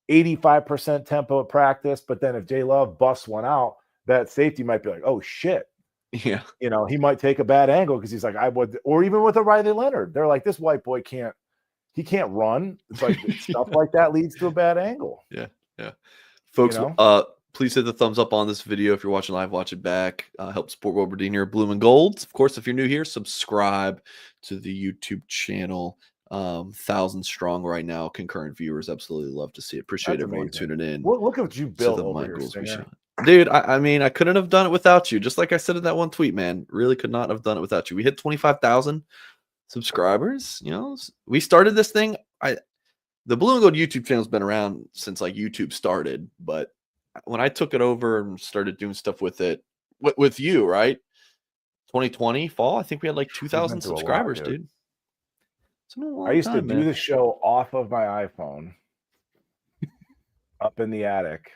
85% tempo at practice, but then if J Love busts one out, that safety might be like, oh shit. Yeah. He might take a bad angle because he's like, I would, or even with a Riley Leonard, they're like, this white boy can't run. It's like stuff like that leads to a bad angle. Yeah. Folks, please hit the thumbs up on this video. If you're watching live, watch it back. Help support what we're doing here, Blue and Gold. Of course, if you're new here, subscribe to the YouTube channel. 1,000 strong right now, concurrent viewers. Absolutely love to see it. Appreciate everyone tuning in. Look at what you built over here, dude. I mean, I couldn't have done it without you. Just like I said in that one tweet, man, really could not have done it without you. We hit 25,000 subscribers. We started this thing. The Blue and Gold YouTube channel has been around since like YouTube started, but when I took it over and started doing stuff with it, with you, right? 2020 fall, I think we had like 2,000 subscribers, dude. I used to do the show off of my iPhone up in the attic.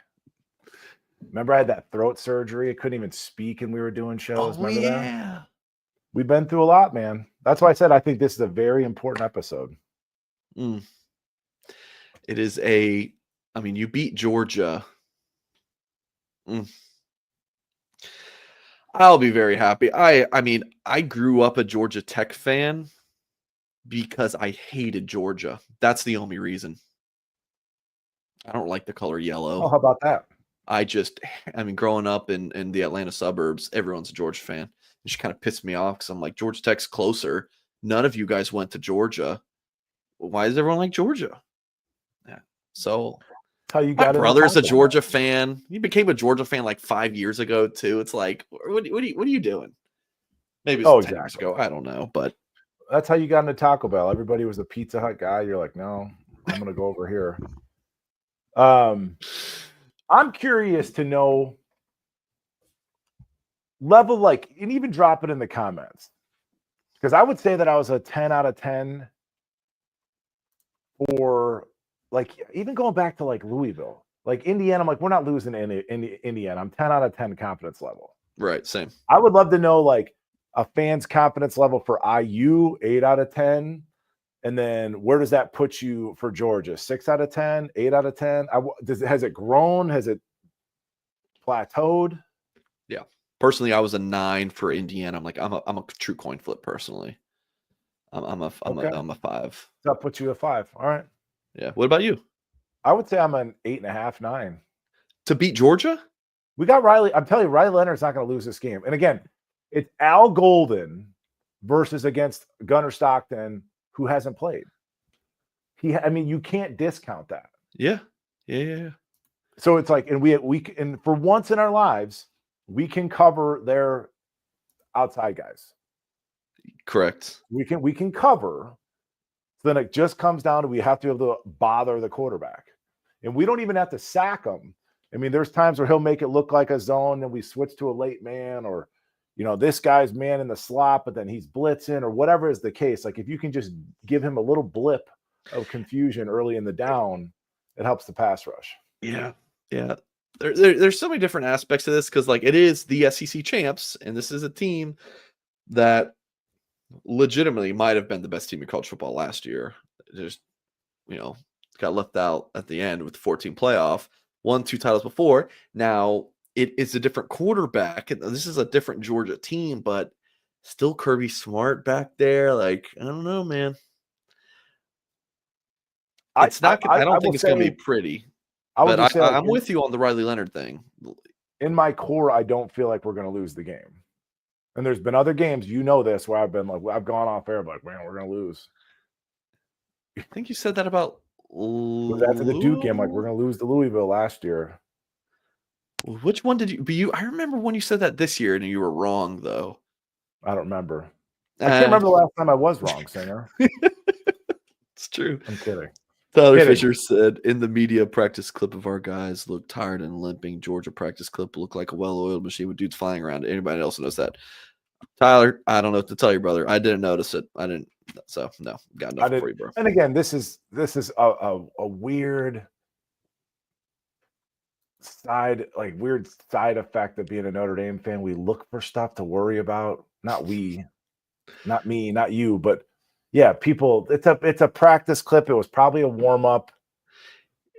Remember, I had that throat surgery. I couldn't even speak, and we were doing shows. Remember that? We've been through a lot, man. That's why I said I think this is a very important episode. It is I mean, you beat Georgia. I'll be very happy. I mean, I grew up a Georgia Tech fan because I hated Georgia. That's the only reason. I don't like the color yellow. Oh, how about that? I mean, growing up in the Atlanta suburbs, everyone's a Georgia fan. It just kind of pissed me off because I'm like, Georgia Tech's closer. None of you guys went to Georgia. Why does everyone like Georgia? Yeah. So how you got my brother's a Georgia fan. He became a Georgia fan like 5 years ago too. It's like, what are you doing? Maybe it was 10 years ago. I don't know, but that's how you got into Taco Bell. Everybody was a Pizza Hut guy. You're like, no, I'm gonna go over here. I'm curious to know level, like, and even drop it in the comments, because I would say that I was a 10 out of 10 for, like, even going back to like Louisville, like Indiana. I'm like, we're not losing in Indiana. I'm 10 out of 10 confidence level. Right. Same. I would love to know like a fan's confidence level for IU, 8 out of 10. And then where does that put you for Georgia? 6 out of 10, 8 out of 10. Has it grown? Has it plateaued? Yeah. Personally, I was a 9 for Indiana. I'm a true coin flip personally. I'm a 5. That puts you a 5. All right. Yeah. What about you? I would say I'm an 8.5, 9. To beat Georgia? We got Riley. I'm telling you, Riley Leonard's not going to lose this game. And again, it's Al Golden versus against Gunnar Stockton, who hasn't played. I mean, you can't discount that. Yeah. So it's like, and we and for once in our lives, we can cover their outside guys. Correct. We can cover. So then it just comes down to, we have to be able to bother the quarterback. And we don't even have to sack him. I mean, there's times where he'll make it look like a zone and we switch to a late man, or, this guy's man in the slot, but then he's blitzing, or whatever is the case. Like, if you can just give him a little blip of confusion early in the down, it helps the pass rush. Yeah. There's so many different aspects to this, because like, it is the SEC champs, and this is a team that legitimately might have been the best team in college football last year. Just, got left out at the end with the 14 playoff, won 2 titles before. Now it is a different quarterback, and this is a different Georgia team, but still Kirby Smart back there. Like, I don't know, man. It's not. I don't think it's going to be pretty. I'm with you on the Riley Leonard thing. in my core, I don't feel like we're going to lose the game. And there's been other games, you know this, where I've been like, I've gone off air, like, man, we're going to lose. I think you said that about It was after the Duke game, like, we're going to lose to Louisville last year. Which one did you? But I remember when you said that this year, and you were wrong though. I don't remember. I can't remember the last time I was wrong, Singer. It's true. I'm kidding. Tyler Fisher said, in the media practice clip of our guys look tired and limping. Georgia practice clip looked like a well-oiled machine with dudes flying around. Anybody else knows that? Tyler, I don't know what to tell you, brother. I didn't notice it. I didn't. So no, got nothing for you, bro. And again, this is a weird side effect of being a Notre Dame fan. We look for stuff to worry about. Not me, not you, but yeah, people. It's a practice clip. It was probably a warm up.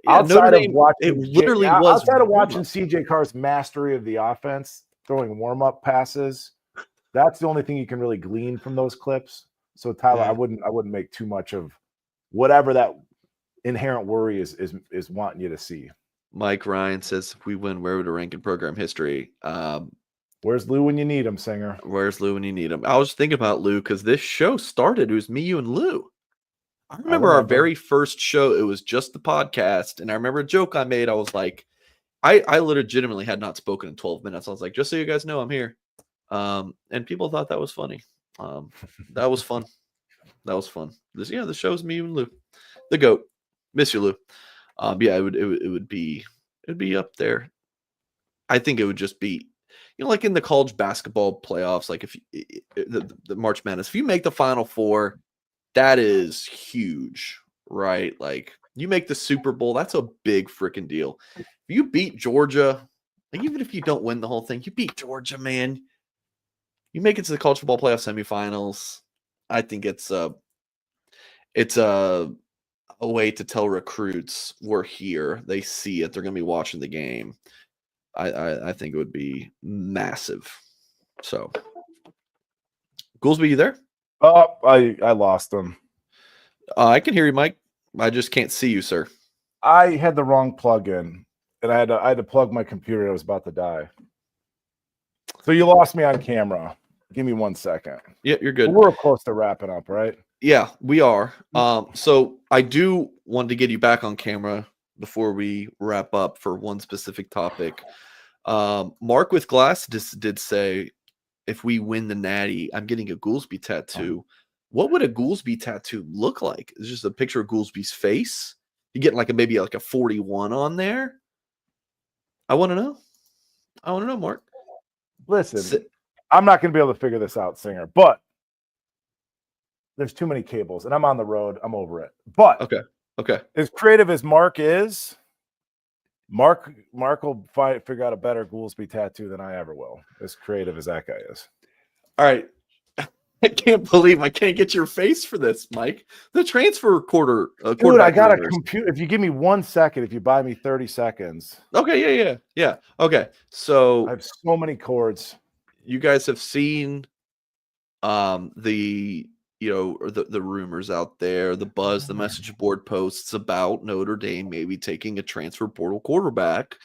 Yeah, outside of watching CJ Carr's mastery of the offense, throwing warm up passes, that's the only thing you can really glean from those clips. So Tyler, I wouldn't make too much of whatever that inherent worry is wanting you to see. Mike Ryan says, if we win, where would it rank in program history? Where's Lou when you need him, Singer? Where's Lou when you need him? I was thinking about Lou because this show started. It was me, you, and Lou. I remember our very first show. It was just the podcast. And I remember a joke I made. I was like, I legitimately had not spoken in 12 minutes. I was like, just so you guys know, I'm here. And people thought that was funny. That was fun. That was fun. The show's me, you, and Lou. The GOAT. Miss you, Lou. Yeah, it would be up there. I think it would just be, like in the college basketball playoffs, like if the March Madness, if you make the Final Four, that is huge, right? Like you make the Super Bowl, that's a big freaking deal. If you beat Georgia, like even if you don't win the whole thing, you beat Georgia, man. You make it to the college football playoff semifinals. I think it's a way to tell recruits we're here. They see it. They're going to be watching the game. I think it would be massive. So, Goolsby, you there? Oh, I lost him. I can hear you, Mike. I just can't see you, sir. I had the wrong plug in, and I had to plug my computer. I was about to die. So you lost me on camera. Give me 1 second. Yeah, you're good. We're close to wrapping up, right? Yeah, we are. So I do want to get you back on camera before we wrap up for one specific topic. Mark with Glass did say, if we win the Natty, I'm getting a Goolsby tattoo. What would a Goolsby tattoo look like? It's just a picture of Goolsby's face. You get maybe a 41 on there. I want to know, Mark. Listen, I'm not going to be able to figure this out, Singer, but there's too many cables, and I'm on the road. I'm over it. But okay. As creative as Mark is, Mark will figure out a better Goolsby tattoo than I ever will. As creative as that guy is. All right. I can't believe I can't get your face for this, Mike. The transfer quarter. Dude, I got a computer. If you give me 1 second, if you buy me 30 seconds. Okay, yeah. Okay, so I have so many cords. You guys have seen the rumors out there, the buzz, the message board posts about Notre Dame maybe taking a transfer portal quarterback.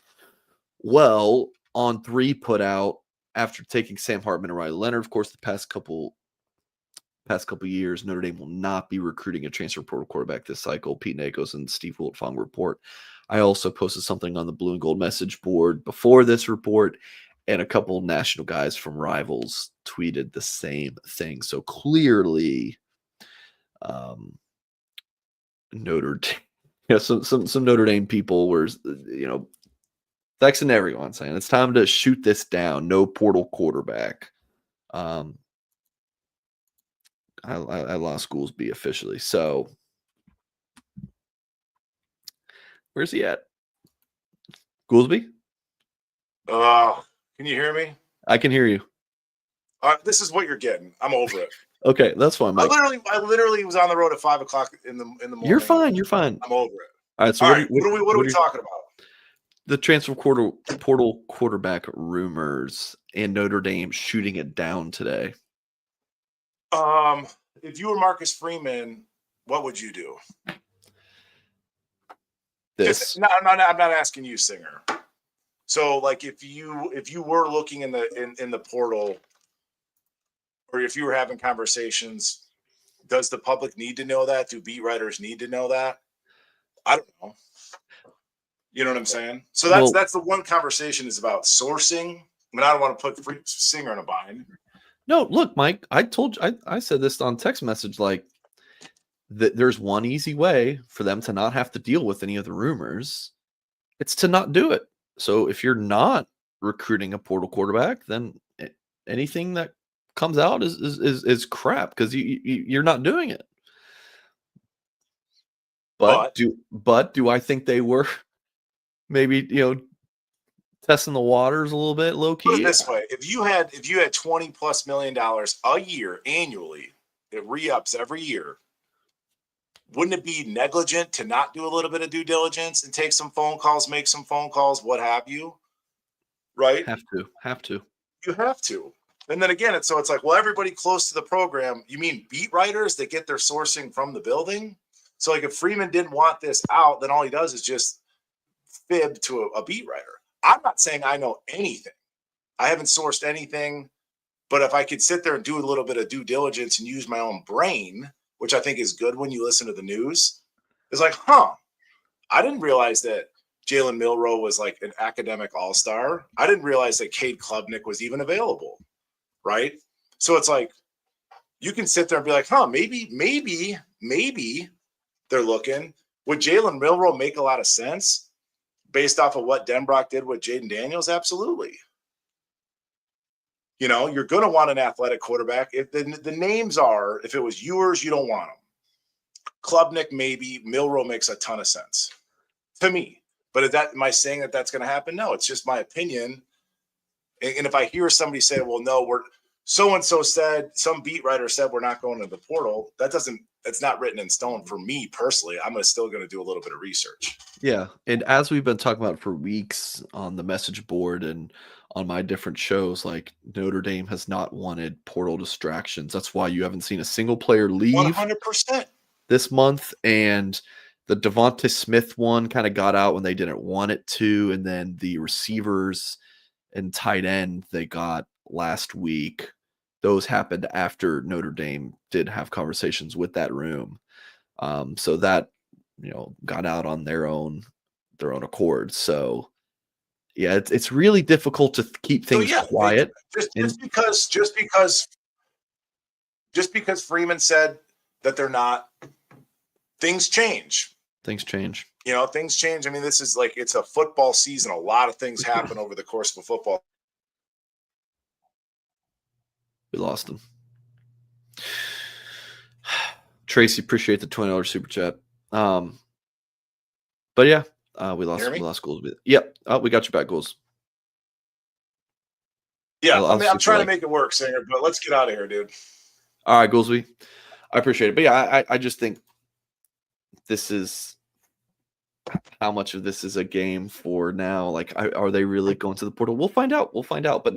Well, On3 put out, after taking Sam Hartman and Riley Leonard, of course, the past couple years, Notre Dame will not be recruiting a transfer portal quarterback this cycle. Pete Nakos and Steve Wiltfong report. I also posted something on the Blue and Gold message board before this report, and a couple national guys from Rivals tweeted the same thing. So clearly, Notre Dame, some Notre Dame people were, texting everyone saying it's time to shoot this down. No portal quarterback. I lost Goolsby officially. So where's he at? Goolsby? Can you hear me? I can hear you. This is what you're getting. I'm over it. Okay, that's fine, Mike. I literally was on the road at 5 o'clock in the morning. You're fine. I'm over it. All right. So what are we talking about? The transfer portal quarterback rumors and Notre Dame shooting it down today. If you were Marcus Freeman, what would you do? This. I'm not asking you, Singer. So like if you were looking in the portal, or if you were having conversations, does the public need to know that? Do beat writers need to know that? I don't know. You know what I'm saying? So that's the one conversation is about sourcing. I mean, I don't want to put Singer in a bind. No, look, Mike, I told you, I said this on text message, like that there's one easy way for them to not have to deal with any of the rumors. It's to not do it. So if you're not recruiting a portal quarterback, then anything that comes out is crap because you're not doing it. But do I think they were maybe testing the waters a little bit low key? Put it this way: if you had $20+ million a year annually, it re-ups every year. Wouldn't it be negligent to not do a little bit of due diligence and take some phone calls, make some phone calls, what have you? Right? Have to. You have to. And then again, it's like, well, everybody close to the program, you mean beat writers that get their sourcing from the building? So like if Freeman didn't want this out, then all he does is just fib to a beat writer. I'm not saying I know anything. I haven't sourced anything, but if I could sit there and do a little bit of due diligence and use my own brain, which I think is good when you listen to the news, it's like, I didn't realize that Jalen Milroe was like an academic all-star. I didn't realize that Cade Klubnik was even available, right? So it's like, you can sit there and be like, maybe they're looking. Would Jalen Milroe make a lot of sense based off of what Denbrock did with Jaden Daniels? Absolutely. You're going to want an athletic quarterback. If the names are, if it was Ewers, you don't want him. Klubnik, maybe. Milroe makes a ton of sense to me. But am I saying that that's going to happen? No, it's just my opinion. And if I hear somebody say, well, no, so-and-so said, some beat writer said we're not going to the portal, it's not written in stone for me personally. I'm still going to do a little bit of research. Yeah. And as we've been talking about for weeks on the message board and on my different shows, like Notre Dame has not wanted portal distractions. That's why you haven't seen a single player leave 100% this month. And the Devonta Smith one kind of got out when they didn't want it to. And then the receivers and tight end they got last week, those happened after Notre Dame did have conversations with that room. So that, got out on their own accord. So yeah, it's really difficult to keep things quiet. Just because Freeman said that they're not, things change. Things change. Things change. I mean, this is like, it's a football season. A lot of things happen over the course of a football. We lost them. Tracy, appreciate the $20 super chat. But yeah, we lost Goolsby. Yep. Oh, we got you back, Gools. Yeah, I'm trying to make it work, Singer, but let's get out of here, dude. All right, Goolsby. I appreciate it. But yeah, I just think this is how much of this is a game for now. Like, are they really going to the portal? We'll find out. But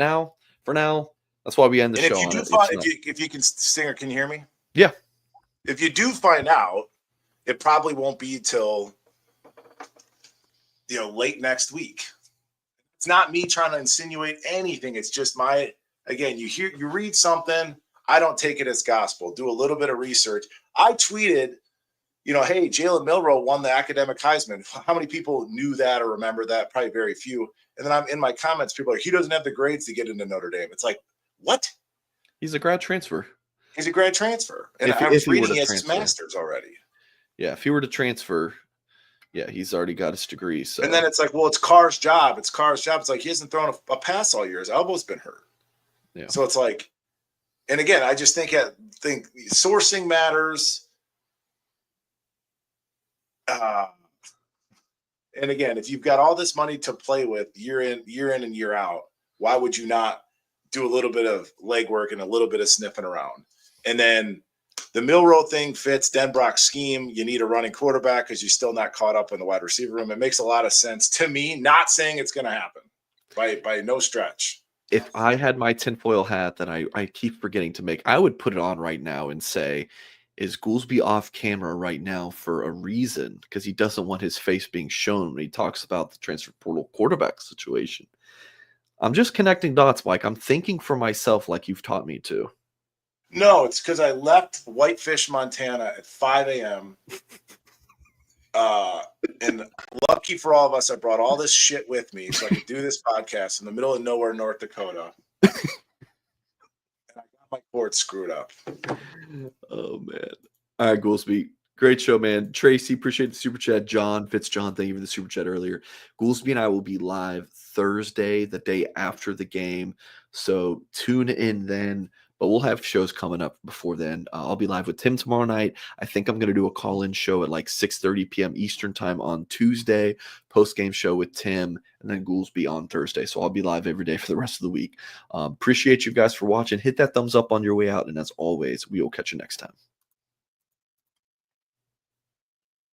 for now, that's why we end the show. If you can, Singer, can you hear me? Yeah. If you do find out, it probably won't be till late next week. It's not me trying to insinuate anything. It's just you read something, I don't take it as gospel. Do a little bit of research. I tweeted, hey, Jalen Milroe won the academic Heisman. How many people knew that or remember that? Probably very few. And then I'm in my comments, people are like, he doesn't have the grades to get into Notre Dame. It's like, what? He's a grad transfer. He's a grad transfer. And I was reading he has his master's already. Yeah, if he were to transfer, yeah, he's already got his degree. So. And then it's like, well, it's Carr's job. It's like he hasn't thrown a pass all year. His elbow's been hurt. Yeah. So it's like, and again, I just think sourcing matters. And again, if you've got all this money to play with year in and year out, why would you not do a little bit of legwork and a little bit of sniffing around? And then the Milroe thing fits Denbrock's scheme. You need a running quarterback because you're still not caught up in the wide receiver room. It makes a lot of sense to me, not saying it's going to happen by no stretch. If I had my tinfoil hat that I keep forgetting to make, I would put it on right now and say, is Goolsby off camera right now for a reason, because he doesn't want his face being shown when he talks about the transfer portal quarterback situation. I'm just connecting dots, Mike. I'm thinking for myself like you've taught me to. No, it's because I left Whitefish, Montana at 5 a.m. And lucky for all of us, I brought all this shit with me so I could do this podcast in the middle of nowhere, North Dakota. And I got my cord screwed up. Oh, man. All right, Goolsby. Great show, man. Tracy, appreciate the super chat. John, Fitzjohn, thank you for the super chat earlier. Goolsby and I will be live Thursday, the day after the game. So tune in then. But we'll have shows coming up before then. I'll be live with Tim tomorrow night. I think I'm going to do a call-in show at like 6:30 p.m. Eastern time on Tuesday. Post-game show with Tim, and then Goolsby on Thursday. So I'll be live every day for the rest of the week. Appreciate you guys for watching. Hit that thumbs up on your way out. And as always, we will catch you next time.